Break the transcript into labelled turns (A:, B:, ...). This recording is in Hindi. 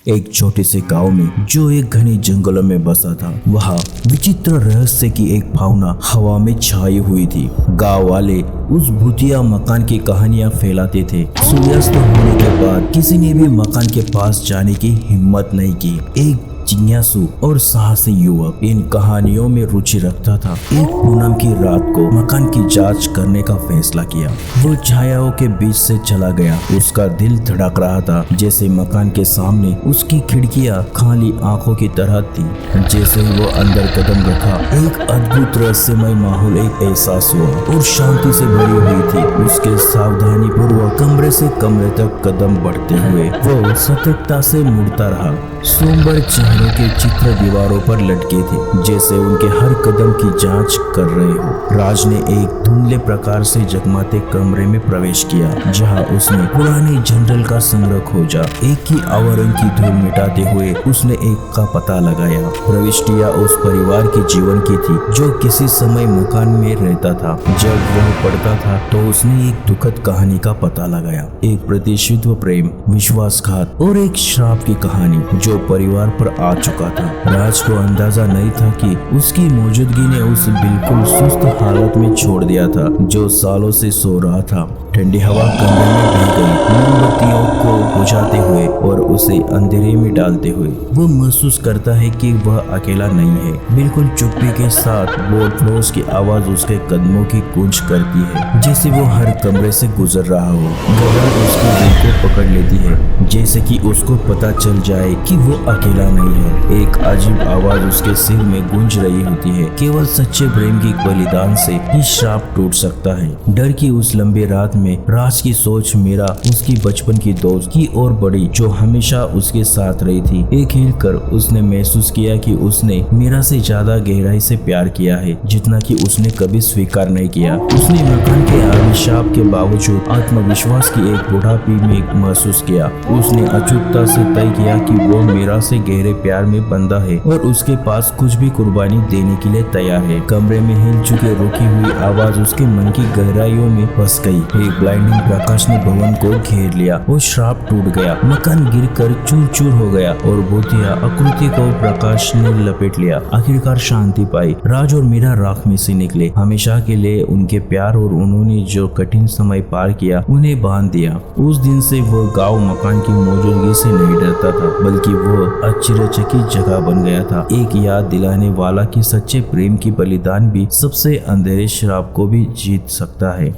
A: एक छोटे से गांव में जो एक घने जंगलों में बसा था, वहाँ विचित्र रहस्य की एक भावना हवा में छाई हुई थी। गांव वाले उस भूतिया मकान की कहानियां फैलाते थे। सूर्यास्त होने के बाद किसी ने भी मकान के पास जाने की हिम्मत नहीं की। एक जिज्ञासु और साहसी युवक इन कहानियों में रुचि रखता था। एक पूनम की रात को मकान की जांच करने का फैसला किया। वो छायाओं के बीच से चला गया। उसका दिल धड़क रहा था, जैसे मकान के सामने उसकी खिड़कियां खाली आंखों की तरह थी। जैसे ही वो अंदर कदम रखा, एक अद्भुत रहस्यमय माहौल, एक एहसास हुआ और शांति से भरी हुई थी। उसके सावधानी पूर्वक कमरे से कमरे तक कदम बढ़ते हुए वो सतर्कता से मुड़ता रहा। सोमवार चेहरों के चित्र दीवारों पर लटके थे, जैसे उनके हर कदम की जांच कर रहे हो। राज ने एक धुंधले प्रकार से जगमगाते कमरे में प्रवेश किया, जहां उसने पुराने जनरल का संग्रह खोजा। एक ही आवरण की धूल मिटाते हुए उसने एक का पता लगाया। प्रविष्टियां उस परिवार के जीवन की थी जो किसी समय मकान में रहता था। जब वह पढ़ता था तो उसने एक दुखद कहानी का पता लगाया, एक प्रतिशोध प्रेम, विश्वासघात और एक श्राप की कहानी जो परिवार पर आ चुका था। राज को अंदाजा नहीं था कि उसकी मौजूदगी ने उसे बिल्कुल सुस्त हालत में छोड़ दिया था, जो सालों से सो रहा था। ठंडी हवा कमरे में बह गई, मोमबत्तियों को बुझाते हुए और उसे अंधेरे में डालते हुए। वो महसूस करता है कि वह अकेला नहीं है। बिल्कुल चुप्पी के साथ बोर्ड फ्लोर्स की आवाज उसके कदमों की गूंज करती है, जैसे वो हर कमरे से गुजर रहा हो। घबराहट उसके दिल को पकड़ लेती है, जैसे कि उसको पता चल जाए कि वो अकेला नहीं है। एक अजीब आवाज उसके सिर में गूंज रही होती है, केवल सच्चे प्रेम के बलिदान से ही श्राप टूट सकता है। डर की उस लंबी रात में राज की सोच मीरा, उसकी बचपन की दोस्त, की ओर बढ़ी, जो हमेशा उसके साथ रही थी। एक हिल कर उसने महसूस किया कि उसने मीरा से ज्यादा गहराई से प्यार किया है, जितना कि उसने कभी स्वीकार नहीं किया। उसने मकान के अभिशाप के बावजूद आत्मविश्वास की एक बुढ़ापी में महसूस किया। उसने अचूकता से तय किया कि वो मीरा से गहरे प्यार में बंधा है और उसके पास कुछ भी कुर्बानी देने के लिए तैयार है। कमरे में हिल चुके रुकी हुई आवाज उसके मन की गहराइयों में बस गई। एक ब्लाइंडिंग प्रकाश ने भवन को घेर लिया और श्राप टूट गया। मकान गिरकर चूर चूर हो गया और भूतिया आकृति को प्रकाश ने लपेट लिया। आखिरकार शांति पाई। राज और मीरा राख में से निकले। हमेशा के लिए उनके प्यार और उन्होंने जो कठिन समय पार किया उन्हें बांध दिया। उस दिन से वो गाँव मकान की मौजूदगी से नहीं डरता था, बल्कि वो आश्चर्यचकित जगह बन गया था। एक याद दिलाने वाला कि सच्चे प्रेम की बलिदान भी सबसे अंधेरे श्राप को भी जीत सकता है।